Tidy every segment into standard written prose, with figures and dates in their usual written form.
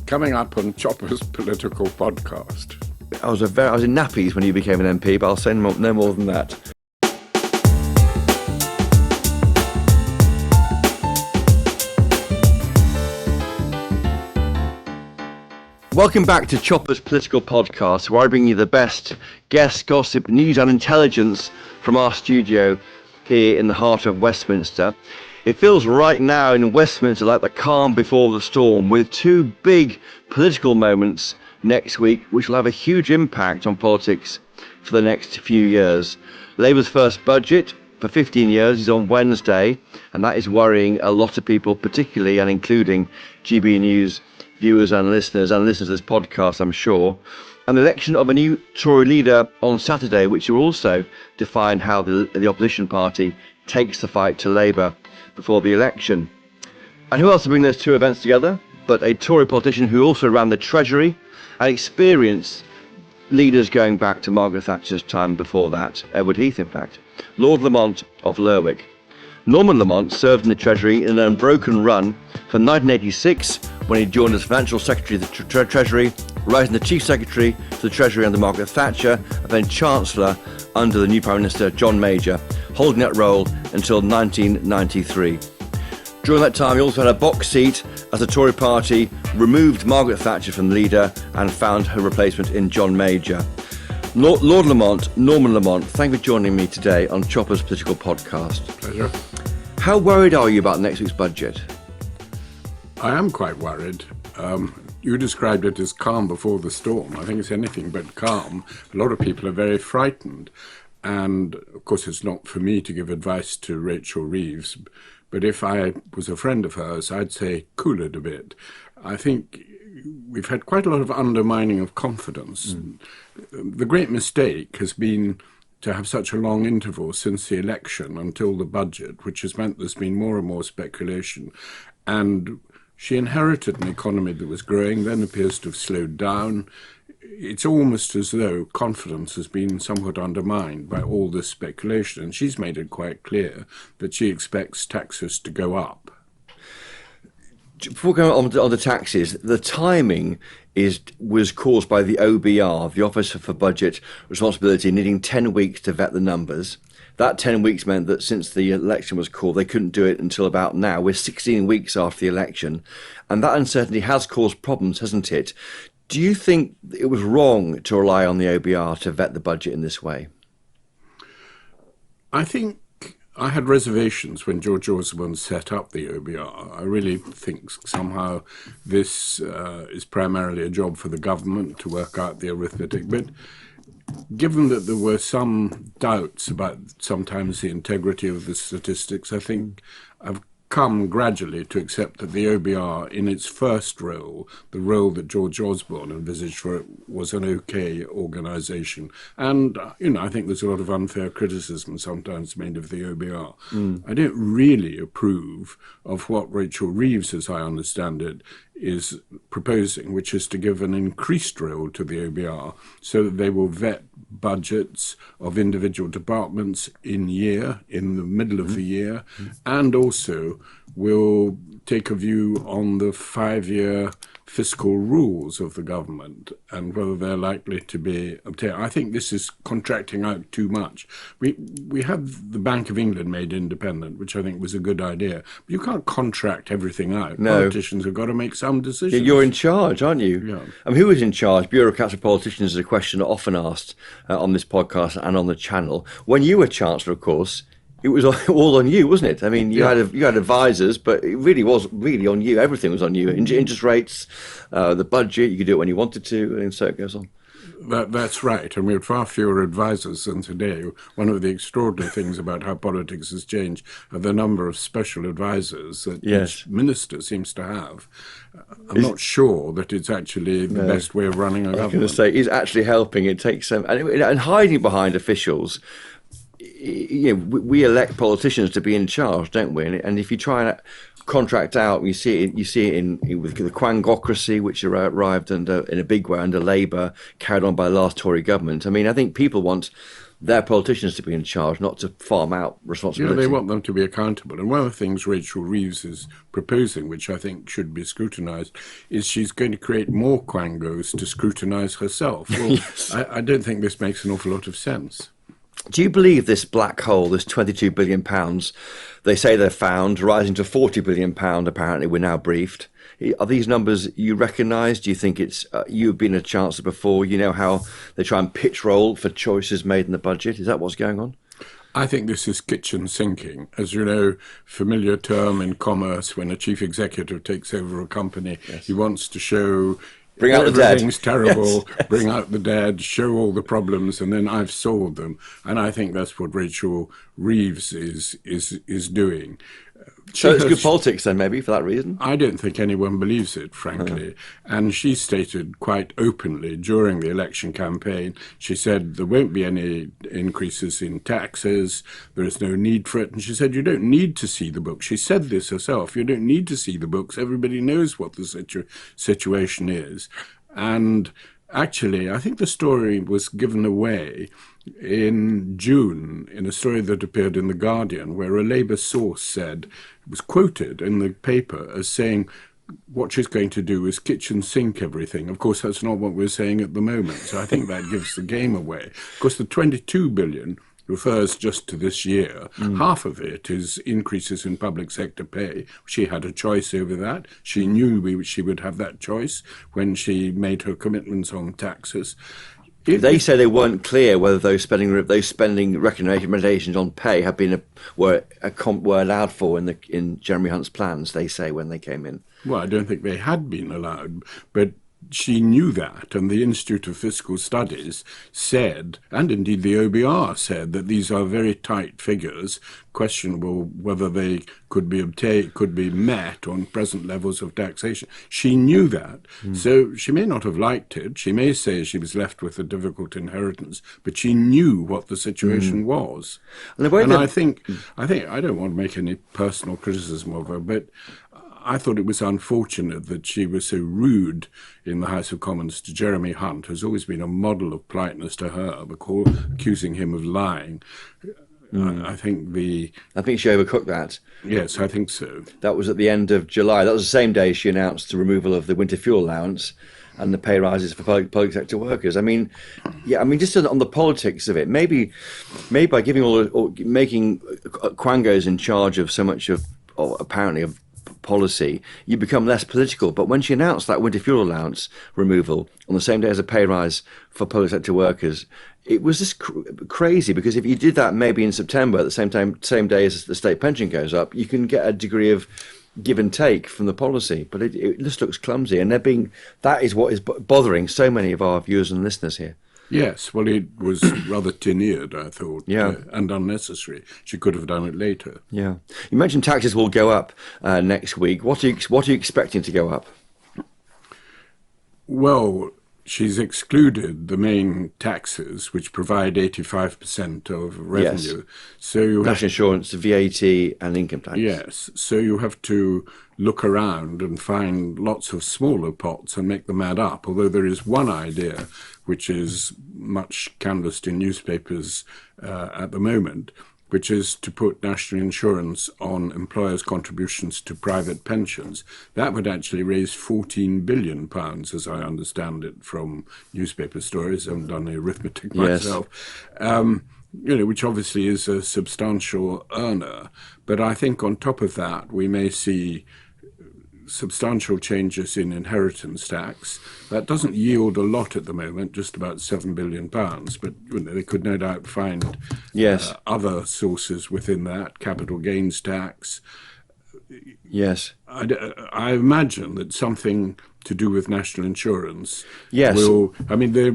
Coming up on Chopper's political podcast. I was in nappies when you became an MP, but I'll say no more than that. Welcome back to Chopper's Political Podcast, where I bring you the best guests, gossip, news and intelligence from our studio here in the heart of Westminster. It feels right now in Westminster like the calm before the storm, with two big political moments next week, which will have a huge impact on politics for the next few years. Labour's first budget for 15 years is on Wednesday, and that is worrying a lot of people, particularly and including GB News viewers and listeners of this podcast, I'm sure. And the election of a new Tory leader on Saturday, which will also define how the opposition party takes the fight to Labour before the election. And who else to bring those two events together but a Tory politician who also ran the Treasury and experienced leaders going back to Margaret Thatcher's time before that, Edward Heath in fact, Lord Lamont of Lerwick. Norman Lamont served in the Treasury in an unbroken run from 1986, when he joined as Financial Secretary of the Treasury, rising to Chief Secretary to the Treasury under Margaret Thatcher, and then Chancellor under the new Prime Minister John Major, holding that role until 1993. During that time, he also had a box seat as the Tory party removed Margaret Thatcher from leader and found her replacement in John Major. Lord Lamont, Norman Lamont, thank you for joining me today on Chopper's Political Podcast. Pleasure. How worried are you about next week's budget? I am quite worried. You described it as calm before the storm. I think it's anything but calm. A lot of people are very frightened. And, of course, it's not for me to give advice to Rachel Reeves, but if I was a friend of hers, I'd say cool it a bit. I think we've had quite a lot of undermining of confidence. The great mistake has been to have such a long interval since the election until the budget, which has meant there's been more and more speculation. And she inherited an economy that was growing, then appears to have slowed down. It's almost as though confidence has been somewhat undermined by all this speculation. And she's made it quite clear that she expects taxes to go up. Before going on to taxes, the timing was caused by the OBR, the Office for Budget Responsibility, needing 10 weeks to vet the numbers. That 10 weeks meant that since the election was called, they couldn't do it until about now. We're 16 weeks after the election, and that uncertainty has caused problems, hasn't it? Do you think it was wrong to rely on the OBR to vet the budget in this way? I think I had reservations when George Osborne set up the OBR. I really think somehow this is primarily a job for the government to work out the arithmetic. But given that there were some doubts about sometimes the integrity of the statistics, I think I've come gradually to accept that the OBR, in its first role, the role that George Osborne envisaged for it, was an okay organisation. And, I think there's a lot of unfair criticism sometimes made of the OBR. I don't really approve of what Rachel Reeves, as I understand it, is proposing, which is to give an increased role to the OBR so that they will vet budgets of individual departments in the middle of the year, and also will take a view on the 5-year fiscal rules of the government and whether they're likely to be obtained. I think this is contracting out too much. We have the Bank of England made independent, which I think was a good idea. But you can't contract everything out. No. Politicians have got to make some decisions. You're in charge, aren't you? Yeah. Who is in charge? Bureaucrats or politicians is a question often asked on this podcast and on the channel. When you were Chancellor, of course, it was all on you, wasn't it? I mean, you had advisors, but it really was really on you. Everything was on you. Interest rates, the budget, you could do it when you wanted to, and so it goes on. That's right, and we had far fewer advisors than today. One of the extraordinary things about how politics has changed are the number of special advisors that each minister seems to have. I'm not sure that it's actually the best way of running a government. I was going to say, it's actually helping. It takes and hiding behind officials. We elect politicians to be in charge, don't we? And if you try and contract out, you see it with the quangocracy, which arrived in a big way under Labour, carried on by the last Tory government. I mean, I think people want their politicians to be in charge, not to farm out responsibility. They want them to be accountable. And one of the things Rachel Reeves is proposing, which I think should be scrutinised, is she's going to create more quangos to scrutinise herself. Well, yes. I don't think this makes an awful lot of sense. Do you believe this black hole, this £22 billion, they say they're found, rising to £40 billion, apparently, we're now briefed? Are these numbers you recognise? Do you think it's, you've been a chancellor before, you know how they try and pitch roll for choices made in the budget? Is that what's going on? I think this is kitchen sinking. As you know, familiar term in commerce, when a chief executive takes over a company, yes. He wants to show bring out the dead. Everything's terrible, yes. Bring out the dead, show all the problems, and then I've solved them. And I think that's what Rachel Reeves is doing. So it's good politics then, maybe, for that reason? I don't think anyone believes it, frankly. And she stated quite openly during the election campaign, she said there won't be any increases in taxes, there is no need for it. And she said, you don't need to see the books. She said this herself, you don't need to see the books. Everybody knows what the situation is. And actually, I think the story was given away in June in a story that appeared in The Guardian, where a Labour source said, was quoted in the paper as saying what she's going to do is kitchen sink everything. Of course, that's not what we're saying at the moment. So I think that gives the game away. Of course, the 22 billion refers just to this year. Half of it is increases in public sector pay. She had a choice over that. She knew she would have that choice when she made her commitments on taxes. They say they weren't clear whether those spending recommendations on pay have been were allowed for in Jeremy Hunt's plans. They say when they came in. Well, I don't think they had been allowed, but she knew that, and the Institute of Fiscal Studies said, and indeed the OBR said, that these are very tight figures, questionable whether they could be met on present levels of taxation. She knew that. So she may not have liked it. She may say she was left with a difficult inheritance, but she knew what the situation was. And I think I don't want to make any personal criticism of her, but I thought it was unfortunate that she was so rude in the House of Commons to Jeremy Hunt, who's always been a model of politeness to her, accusing him of lying. I think she overcooked that. Yes, I think so. That was at the end of July. That was the same day she announced the removal of the winter fuel allowance and the pay rises for public sector workers. Just on the politics of it, maybe by giving making quangos in charge of so much of policy, you become less political. But when she announced that winter fuel allowance removal on the same day as a pay rise for public sector workers, it was just crazy, because if you did that maybe in September at the same day as the state pension goes up, you can get a degree of give and take from the policy. But it just looks clumsy, and that is what is bothering so many of our viewers and listeners here. Yes, well, it was rather tin-eared, I thought, and unnecessary. She could have done it later. Yeah. You mentioned taxes will go up next week. What are you expecting to go up? Well, she's excluded the main taxes, which provide 85% of revenue. Yes. So you National insurance, VAT, and income tax. Yes. So you have to look around and find lots of smaller pots and make them add up. Although there is one idea which is much canvassed in newspapers at the moment, which is to put national insurance on employers' contributions to private pensions. That would actually raise £14 billion, as I understand it from newspaper stories. I haven't done the arithmetic myself. Which obviously is a substantial earner. But I think on top of that, we may see substantial changes in inheritance tax. That doesn't yield a lot at the moment, just about £7 billion, but they could no doubt find other sources within that, capital gains tax. Yes. I imagine that something to do with national insurance they're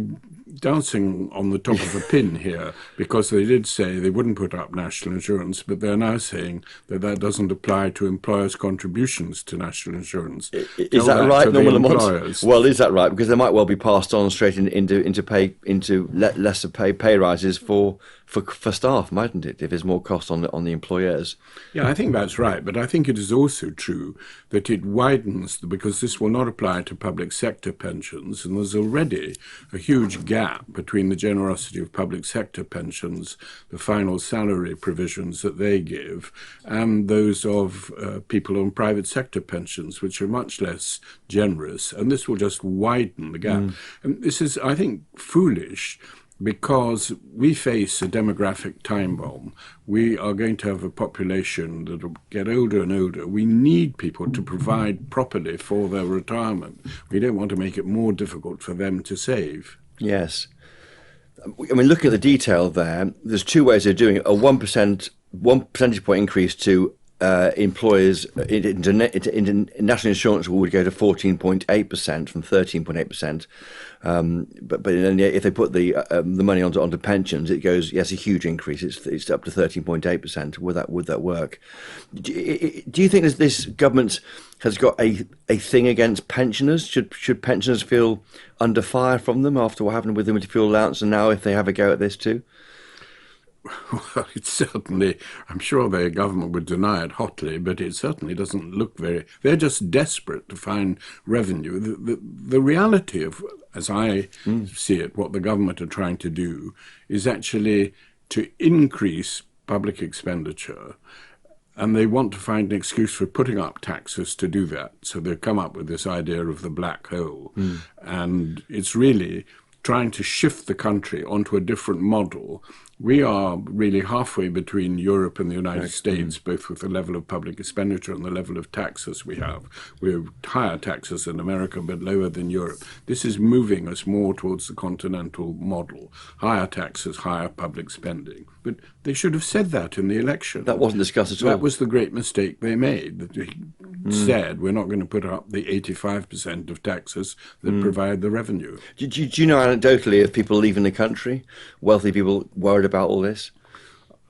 dancing on the top of a pin here, because they did say they wouldn't put up national insurance, but they're now saying that doesn't apply to employers' contributions to national insurance. Is that right, Norman Lamont? Well, is that right? Because they might well be passed on straight into lesser pay rises for for staff, mightn't it, if there's more cost on the employers? Yeah, I think that's right. But I think it is also true that it widens, because this will not apply to public sector pensions. And there's already a huge gap between the generosity of public sector pensions, the final salary provisions that they give, and those of people on private sector pensions, which are much less generous. And this will just widen the gap. And this is, I think, foolish, because we face a demographic time bomb. We are going to have a population that will get older and older. We need people to provide properly for their retirement. We don't want to make it more difficult for them to save. Yes. I mean, looking at the detail there, there's two ways of doing it. A 1 percentage point increase to employers into national insurance would go to 14.8% from 13.8%. But then if they put the money onto pensions, it goes, yes, a huge increase. It's up to 13.8%. Would that work? Do you think this government has got a thing against pensioners? Should pensioners feel under fire from them after what happened with the fuel allowance, and now if they have a go at this too? Well, it's certainly, I'm sure their government would deny it hotly, but it certainly doesn't look very, they're just desperate to find revenue. The reality of, as I see it, what the government are trying to do is actually to increase public expenditure, and they want to find an excuse for putting up taxes to do that. So they've come up with this idea of the black hole, and it's really trying to shift the country onto a different model. We are really halfway between Europe and the United States, both with the level of public expenditure and the level of taxes we have. We have higher taxes in America, but lower than Europe. This is moving us more towards the continental model. Higher taxes, higher public spending. But they should have said that in the election. That wasn't discussed at all. That was the great mistake they made. That they said, we're not going to put up the 85% of taxes that provide the revenue. Do you know anecdotally of people leaving the country, wealthy people worried about all this?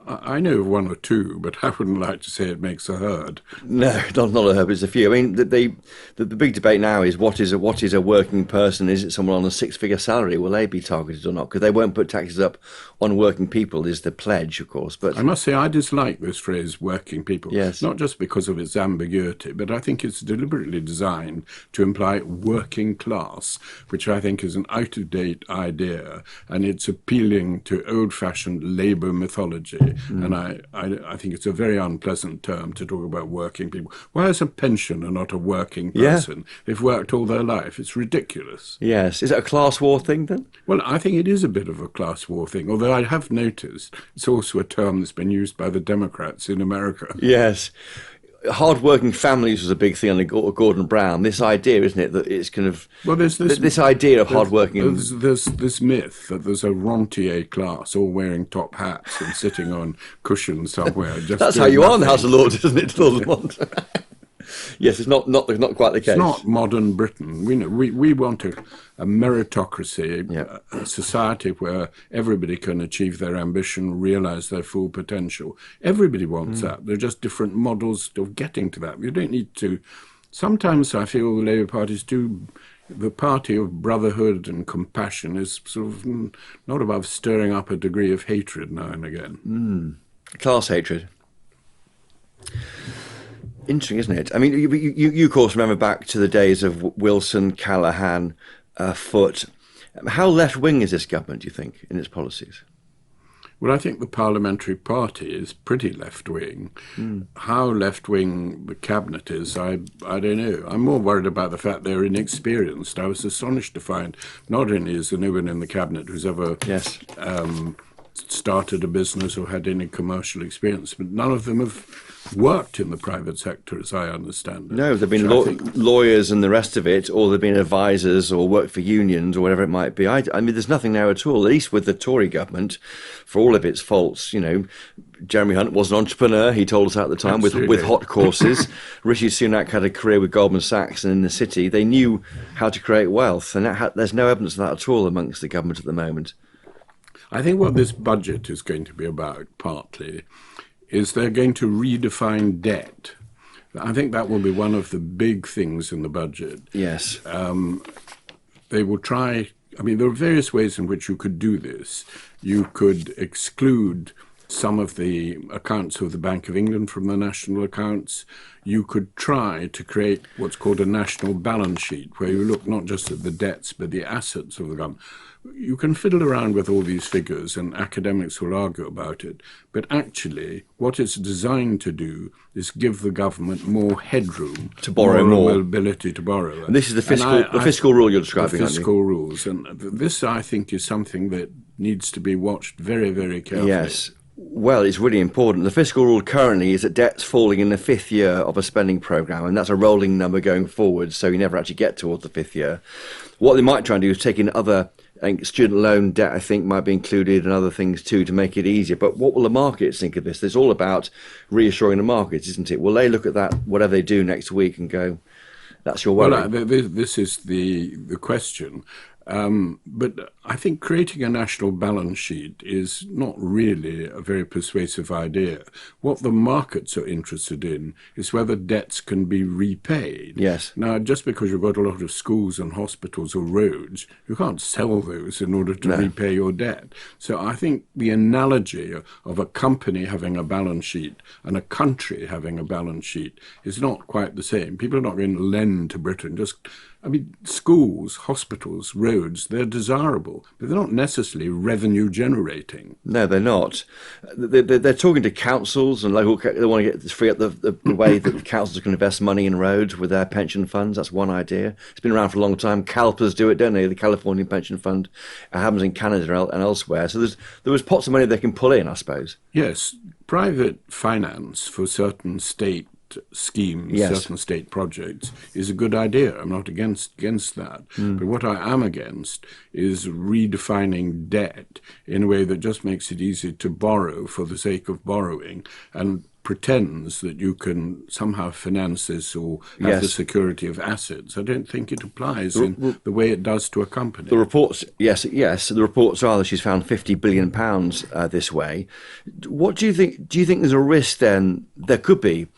I know of one or two, but I wouldn't like to say it makes a herd. No, not a herd, it's a few. I mean, the big debate now is what is a working person? Is it someone on a six-figure salary? Will they be targeted or not? Because they won't put taxes up on working people, is the pledge, of course. But I must say I dislike this phrase, working people. Yes. Not just because of its ambiguity, but I think it's deliberately designed to imply working class, which I think is an out-of-date idea, and it's appealing to old-fashioned labour mythology. And I think it's a very unpleasant term to talk about working people. Why is a pensioner not a working person? They've worked all their life. It's ridiculous. Yes. Is it a class war thing then? Well, I think it is a bit of a class war thing, although I have noticed it's also a term that's been used by the Democrats in America. Yes. Hard-working families was a big thing under Gordon Brown. This idea, isn't it, that it's kind of there's this idea of hard-working. There's this myth that there's a rentier class all wearing top hats and sitting on cushions somewhere. That's how you are in the House of Lords, isn't it, Lord Lamont? Yes, it's not quite the case. It's not modern Britain. We want a meritocracy, a society where everybody can achieve their ambition, realise their full potential. Everybody wants that. There are just different models of getting to that. You don't need to. Sometimes I feel the Labour Party is the party of brotherhood and compassion is sort of not above stirring up a degree of hatred now and again. Class hatred. Interesting, isn't it? I mean, you of course remember back to the days of Wilson, Callaghan, Foote. How left-wing is this government, do you think, in its policies? Well, I think the parliamentary party is pretty left-wing. How left-wing the cabinet is, I don't know. I'm more worried about the fact they're inexperienced. I was astonished to find not only is there no one in the cabinet who's ever started a business or had any commercial experience, but none of them have worked in the private sector, as I understand it. No, they've been lawyers and the rest of it, or they've been advisors or worked for unions or whatever it might be. I mean, there's nothing there at all, at least with the Tory government, for all of its faults. You know, Jeremy Hunt was an entrepreneur, he told us at the time, with hot courses. Rishi Sunak had a career with Goldman Sachs and in the city. They knew how to create wealth, and there's no evidence of that at all amongst the government at the moment. I think what this budget is going to be about, partly, is they're going to redefine debt. I think that will be one of the big things in the budget. Yes. They will try I mean, there are various ways in which you could do this. You could exclude some of the accounts of the Bank of England from the national accounts. You could try to create what's called a national balance sheet, where you look not just at the debts, but the assets of the government. You can fiddle around with all these figures, and academics will argue about it. But actually, what it's designed to do is give the government more headroom to borrow more ability to borrow. And this is the fiscal rule you're describing, the fiscal rules. And this, I think, is something that needs to be watched very, very carefully. Yes. Well, it's really important. The fiscal rule currently is that debt's falling in the fifth year of a spending programme, and that's a rolling number going forward, so you never actually get towards the fifth year. What they might try and do is take in other, I think student loan debt, I think, might be included, and other things too, to make it easier. But what will the markets think of this? It's all about reassuring the markets, isn't it? Will they look at that, whatever they do next week, and go, that's your worry? Well, this is the question. But I think creating a national balance sheet is not really a very persuasive idea. What the markets are interested in is whether debts can be repaid. Yes. Now, just because you've got a lot of schools and hospitals or roads, you can't sell those in order to repay your debt. So I think the analogy of a company having a balance sheet and a country having a balance sheet is not quite the same. People are not going to lend to Britain. I mean, schools, hospitals, roads, they're desirable, but they're not necessarily revenue generating. No, they're not. They're talking to councils and local. They want to free up the way that the councils can invest money in roads with their pension funds. That's one idea. It's been around for a long time. CalPERS do it, don't they? The California Pension Fund. It happens in Canada and elsewhere. So there was pots of money they can pull in, I suppose. Yes, private finance for certain state schemes, certain state projects, is a good idea. I'm not against that. But what I am against is redefining debt in a way that just makes it easy to borrow for the sake of borrowing and pretends that you can somehow finance this or have the security of assets. I don't think it applies in the way it does to a company. The reports, yes, the reports are that she's found £50 billion this way. What do you think? Do you think there's a risk then there could be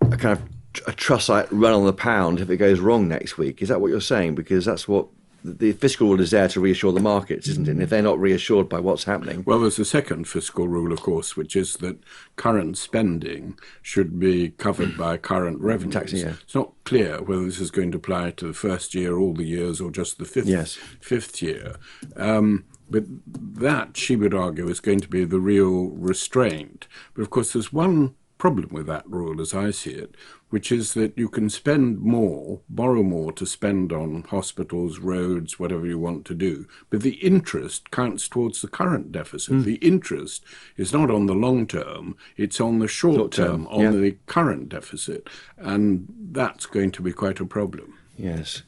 a kind of a Trussite run on the pound if it goes wrong next week? Is that what you're saying? Because that's what the fiscal rule is there to reassure the markets, isn't it? And if they're not reassured by what's happening. Well, there's a second fiscal rule, of course, which is that current spending should be covered by current revenues. It's not clear whether this is going to apply to the first year, all the years, or just the fifth year. But that, she would argue, is going to be the real restraint. But of course, there's one problem with that rule, as I see it, which is that you can spend more, borrow more to spend on hospitals, roads, whatever you want to do, but the interest counts towards the current deficit. The interest is not on the long term, it's on the short term, on the current deficit, and that's going to be quite a problem. Yes.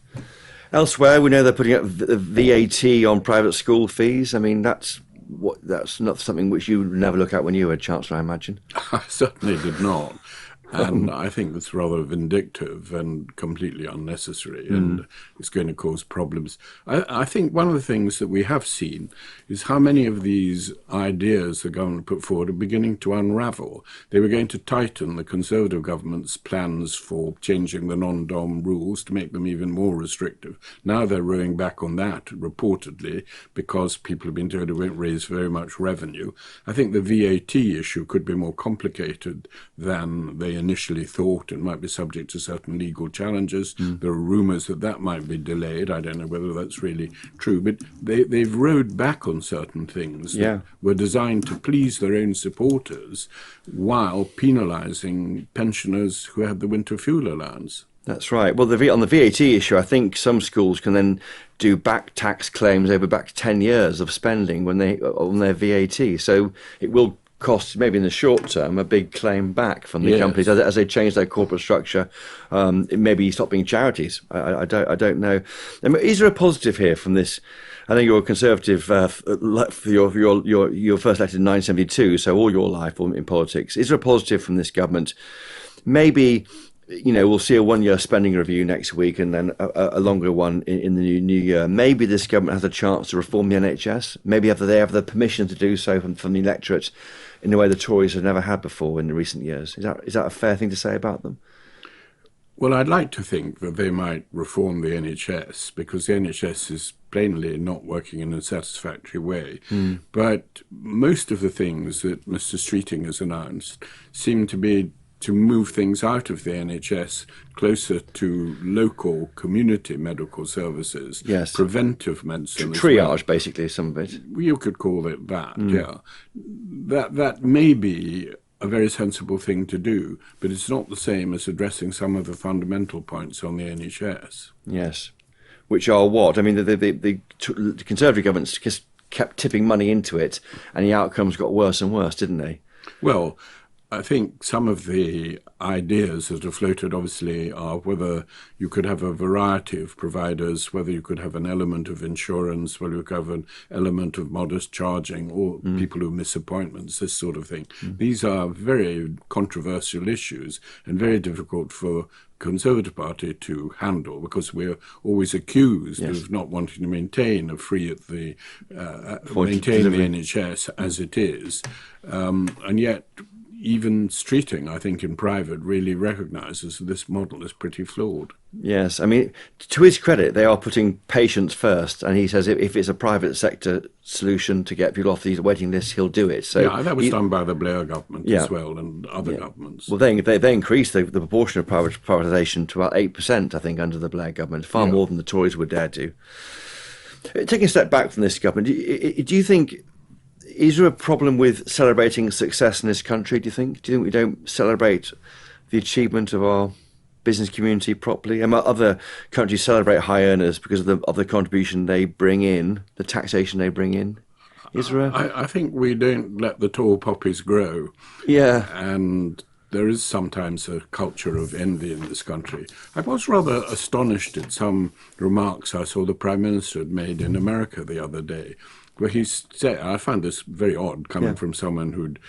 Elsewhere, we know they're putting up VAT on private school fees. I mean, that's not something which you would never look at when you were Chancellor, I imagine. I certainly did not. And I think that's rather vindictive and completely unnecessary, and it's going to cause problems. I think one of the things that we have seen is how many of these ideas the government put forward are beginning to unravel. They were going to tighten the Conservative government's plans for changing the non-dom rules to make them even more restrictive. Now they're rowing back on that, reportedly, because people have been told it won't raise very much revenue. I think the VAT issue could be more complicated than they initially thought and might be subject to certain legal challenges. There are rumours that might be delayed. I don't know whether that's really true. But they've rowed back on certain things that were designed to please their own supporters while penalising pensioners who had the winter fuel allowance. That's right. Well, on the VAT issue, I think some schools can then do back tax claims over back 10 years of spending on their VAT. So it will cost, maybe in the short term, a big claim back from the companies as they change their corporate structure. Maybe stop being charities. I don't know. I mean, is there a positive here from this? I think you're a Conservative. You're first elected in 1972, so all your life in politics. Is there a positive from this government? Maybe, we'll see a one-year spending review next week, and then a longer one in the new year. Maybe this government has a chance to reform the NHS. Maybe they have the permission to do so from the electorate in a way the Tories have never had before in the recent years. Is that a fair thing to say about them? Well, I'd like to think that they might reform the NHS because the NHS is plainly not working in a satisfactory way. But most of the things that Mr. Streeting has announced seem to be to move things out of the NHS closer to local community medical services, Yes. preventive medicine. Triage, basically, some of it. You could call it that, yeah. That may be a very sensible thing to do, but it's not the same as addressing some of the fundamental points on the NHS. Yes. Which are what? I mean, the Conservative governments just kept tipping money into it, and the outcomes got worse and worse, didn't they? Well, I think some of the ideas that are floated obviously are whether you could have a variety of providers, whether you could have an element of insurance, whether you could have an element of modest charging, or people who miss appointments, this sort of thing. These are very controversial issues and very difficult for Conservative Party to handle because we're always accused of not wanting to maintain a free at the maintain the NHS as it is, and yet even Streeting, I think, in private, really recognises that this model is pretty flawed. Yes, I mean, to his credit, they are putting patients first, and he says if it's a private sector solution to get people off these waiting lists, he'll do it. So yeah, that was done by the Blair government as well, and other governments. Well, they increased the proportion of privatisation to about 8%, I think, under the Blair government, far more than the Tories would dare do. Taking a step back from this government, do you think... Is there a problem with celebrating success in this country, do you think? Do you think we don't celebrate the achievement of our business community properly? And other countries celebrate high earners because of the contribution they bring in, the taxation they bring in. Is there I think we don't let the tall poppies grow. Yeah. And there is sometimes a culture of envy in this country. I was rather astonished at some remarks I saw the Prime Minister had made in America the other day, where he said, I found this very odd coming from someone who'd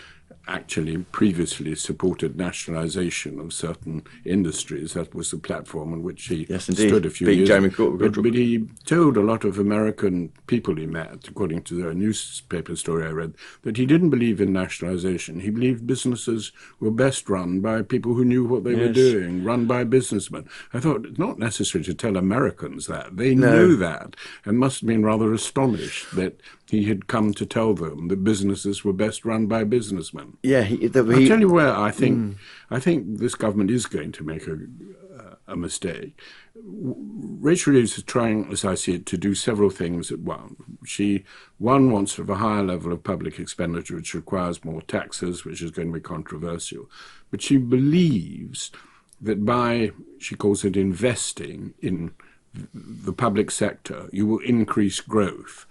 actually previously supported nationalisation of certain industries. That was the platform on which he stood a few years ago. But he told a lot of American people he met, according to the newspaper story I read, that he didn't believe in nationalisation. He believed businesses were best run by people who knew what they were doing, run by businessmen. I thought it's not necessary to tell Americans that. They knew that and must have been rather astonished that he had come to tell them that businesses were best run by businessmen. Yeah, I'll tell you where I think this government is going to make a mistake. Rachel Reeves is trying, as I see it, to do several things at once. One wants to have a higher level of public expenditure, which requires more taxes, which is going to be controversial. But she believes that by, she calls it investing in the public sector, you will increase growth.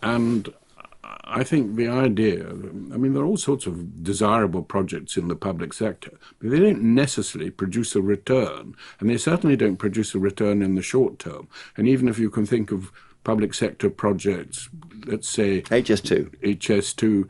And I think the idea, I mean, there are all sorts of desirable projects in the public sector, but they don't necessarily produce a return, and they certainly don't produce a return in the short term. And even if you can think of public sector projects, let's say HS2,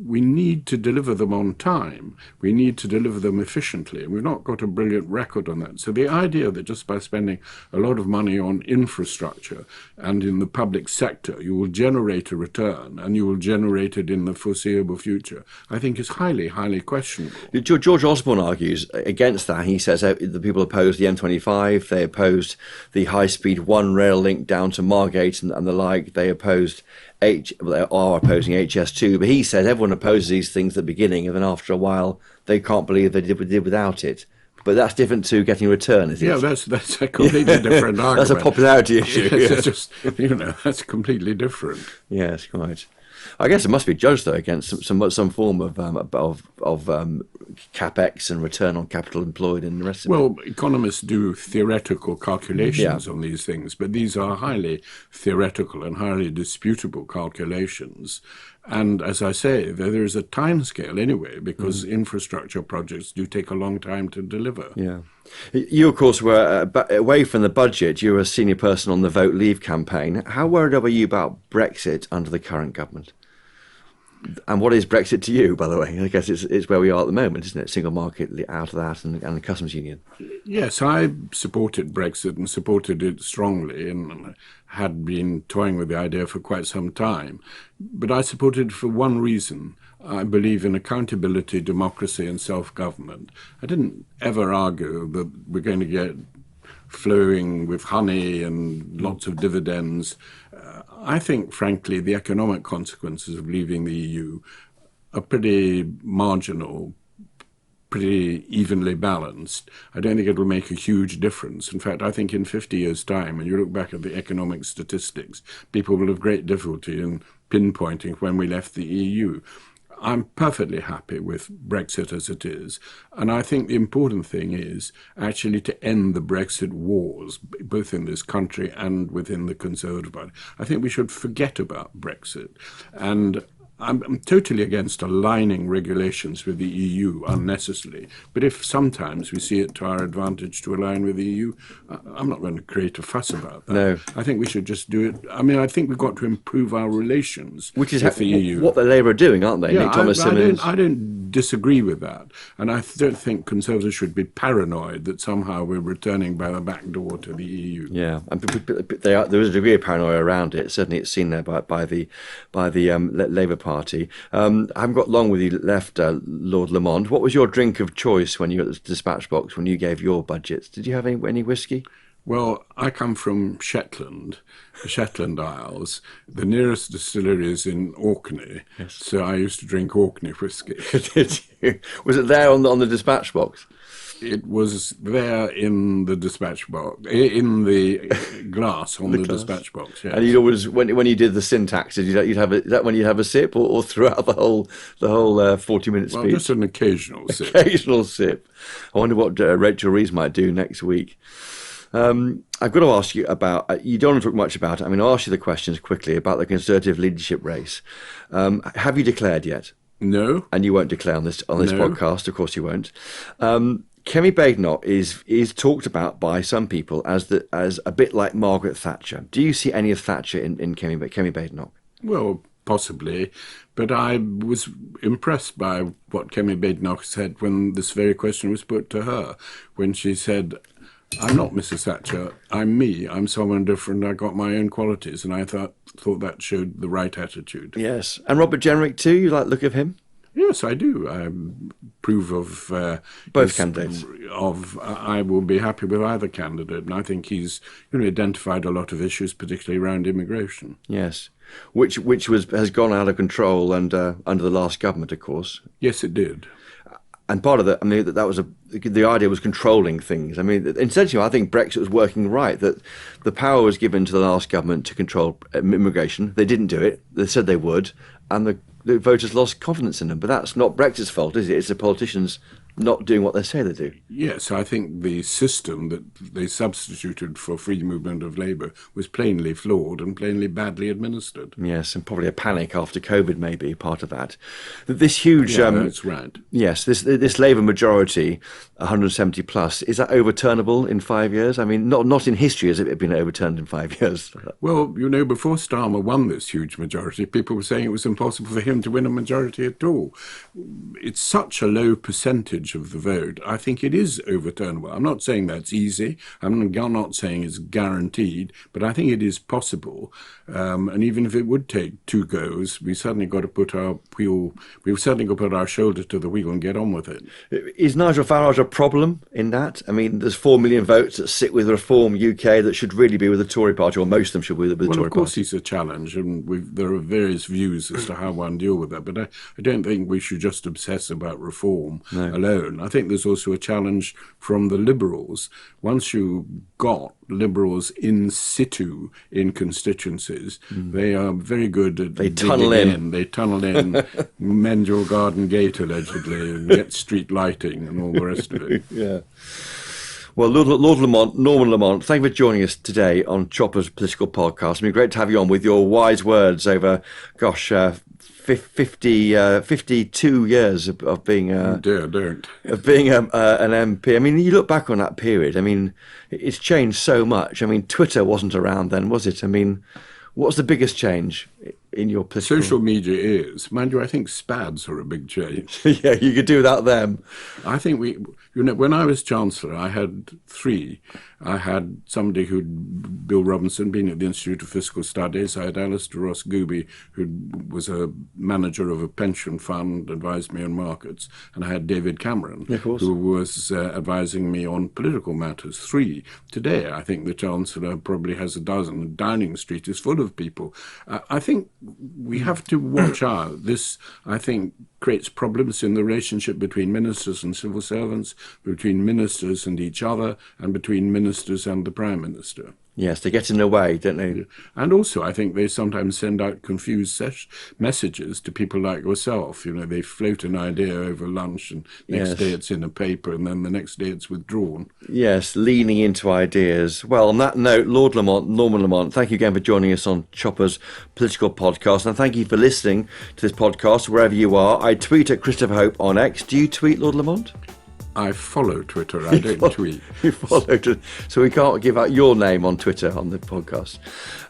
we need to deliver them on time. We need to deliver them efficiently, and we've not got a brilliant record on that. So the idea that just by spending a lot of money on infrastructure and in the public sector, you will generate a return, and you will generate it in the foreseeable future, I think is highly, highly questionable. George Osborne argues against that. He says the people opposed the M25, they opposed the high-speed one rail link down to Margate and the like. They opposed they are opposing HS2, but he says everyone opposes these things at the beginning, and then after a while they can't believe they did without it. But that's different to getting a return, isn't it? Yeah, that's a completely different argument. That's a popularity issue. It's just, that's completely different. Yes, quite. I guess it must be judged though against some form of capex and return on capital employed and the rest of it. Well, economists do theoretical calculations on these things, but these are highly theoretical and highly disputable calculations. And as I say, there is a timescale anyway, because infrastructure projects do take a long time to deliver. Yeah. You, of course, were away from the budget. You were a senior person on the Vote Leave campaign. How worried are you about Brexit under the current government? And what is Brexit to you, by the way? I guess it's where we are at the moment, isn't it? Single market out of that and the customs union. Yes, I supported Brexit and supported it strongly and had been toying with the idea for quite some time. But I supported it for one reason. I believe in accountability, democracy, and self-government. I didn't ever argue that we're going to get flowing with honey and lots of dividends. I think, frankly, the economic consequences of leaving the EU are pretty marginal, pretty evenly balanced. I don't think it'll make a huge difference. In fact, I think in 50 years' time, when you look back at the economic statistics, people will have great difficulty in pinpointing when we left the EU. I'm perfectly happy with Brexit as it is. And I think the important thing is actually to end the Brexit wars, both in this country and within the Conservative Party. I think we should forget about Brexit. And I'm totally against aligning regulations with the EU unnecessarily. But if sometimes we see it to our advantage to align with the EU, I'm not going to create a fuss about that. No. I think we should just do it. I mean, I think we've got to improve our relations with the EU. What the Labour are doing, aren't they? Yeah, Nick Thomas Simmons. I don't disagree with that. And I don't think Conservatives should be paranoid that somehow we're returning by the back door to the EU. Yeah, and there is a degree of paranoia around it. Certainly it's seen there by the Labour Party. I haven't got long with you left, Lord Lamont. What was your drink of choice when you were at the dispatch box, when you gave your budgets? Did you have any whiskey? Well, I come from Shetland, the Shetland Isles. The nearest distillery is in Orkney, yes. So I used to drink Orkney whiskey. Did you? Was it there on the dispatch box? It was there in the dispatch box, in the glass on the dispatch box. Yes. And you'd always, when you did the syntax, you'd have is that when you'd have a sip, or throughout the whole 40-minute speech? Well, just an occasional sip. Occasional sip. I wonder what Rachel Reeves might do next week. I've got to ask you about, you don't want to talk much about it. I mean, I'll ask you the questions quickly about the Conservative leadership race. Have you declared yet? No. And you won't declare on this podcast, of course you won't. Kemi Badenoch is talked about by some people as a bit like Margaret Thatcher. Do you see any of Thatcher in Kemi Badenoch? Well, possibly, but I was impressed by what Kemi Badenoch said when this very question was put to her, when she said, "I'm not Mrs. Thatcher, I'm me, I'm someone different, I got my own qualities," and I thought that showed the right attitude. Yes, and Robert Jenrick too, you like the look of him? Yes, I do. I approve of both candidates. I will be happy with either candidate, and I think he's identified a lot of issues, particularly around immigration. Yes, which has gone out of control under the last government, of course. Yes, it did. And part of that, I mean, that was the idea was controlling things. I mean, essentially, I think Brexit was working right, that the power was given to the last government to control immigration. They didn't do it. They said they would, and the voters lost confidence in them. But that's not Brexit's fault, is it? It's the politicians not doing what they say they do. Yes, I think the system that they substituted for free movement of labour was plainly flawed and plainly badly administered. Yes, and probably a panic after COVID may be part of that. This huge... that's right. Yes, this Labour majority, 170 plus, is that overturnable in 5 years? I mean, not in history has it been overturned in 5 years. Well, before Starmer won this huge majority, people were saying it was impossible for him to win a majority at all. It's such a low percentage of the vote. I think it is overturnable. I'm not saying that's easy. I'm not saying it's guaranteed, but I think it is possible. And even if it would take two goes, we've certainly got to put our shoulder to the wheel and get on with it. Is Nigel Farage a problem in that? I mean, there's 4 million votes that sit with Reform UK that should really be with the Tory party, or most of them should be with the Tory party. Well, of course he's a challenge, and there are various views as to how one deal with that, but I don't think we should just obsess about reform alone. I think there's also a challenge from the Liberals. Once you got Liberals in situ in constituencies, they are very good at They tunnel in, mend your garden gate allegedly, and get street lighting and all the rest of it. Yeah. Well, Lord Lamont, Norman Lamont, thank you for joining us today on Chopper's Political Podcast. It's been great to have you on with your wise words over, 52 years of being an MP. I mean, you look back on that period. I mean, it's changed so much. I mean, Twitter wasn't around then, was it? I mean, what's the biggest change in your political... Social media is. Mind you, I think SPADs are a big change. Yeah, you could do without them. I think when I was Chancellor, I had 3. I had somebody Bill Robinson, been at the Institute of Fiscal Studies. I had Alistair Ross Gooby, who was a manager of a pension fund, advised me on markets. And I had David Cameron, who was advising me on political matters. 3. Today, I think the Chancellor probably has a dozen. Downing Street is full of people. I think we have to watch out. This, I think, creates problems in the relationship between ministers and civil servants, between ministers and each other, and between ministers and the Prime Minister. Yes, they get in the way, don't they? And also, I think they sometimes send out confused messages to people like yourself. You know, they float an idea over lunch, and next day it's in a paper, and then the next day it's withdrawn. Yes, leaning into ideas. Well, on that note, Lord Lamont, Norman Lamont, thank you again for joining us on Chopper's Political Podcast, and thank you for listening to this podcast wherever you are. I tweet at Christopher Hope on X. Do you tweet, Lord Lamont? I follow Twitter, I don't tweet. You follow Twitter, so we can't give out your name on Twitter on the podcast.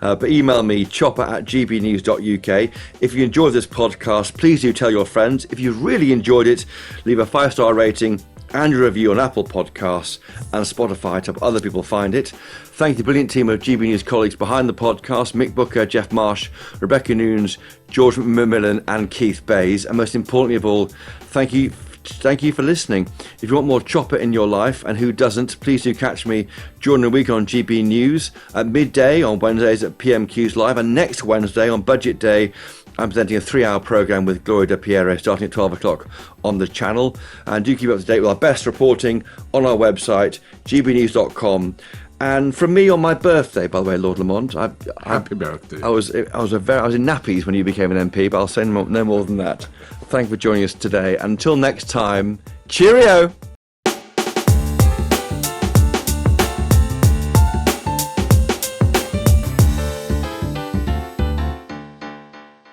But email me, chopper@gbnews.uk. If you enjoyed this podcast, please do tell your friends. If you've really enjoyed it, leave a 5-star rating and a review on Apple Podcasts and Spotify to help other people find it. Thank the brilliant team of GB News colleagues behind the podcast, Mick Booker, Jeff Marsh, Rebecca Noons, George McMillan and Keith Bays. And most importantly of all, thank you for listening. If you want more Chopper in your life, and who doesn't, please do catch me during the week on GB News at midday on Wednesdays at PMQs Live, and next Wednesday on Budget Day I'm presenting a 3-hour programme with Gloria De Piero starting at 12 o'clock on the channel. And do keep up to date with our best reporting on our website, gbnews.com. And from me on my birthday, by the way, Lord Lamont, Happy birthday. I was in nappies when you became an MP, but I'll say no more than that. Thank you for joining us today. Until next time, cheerio!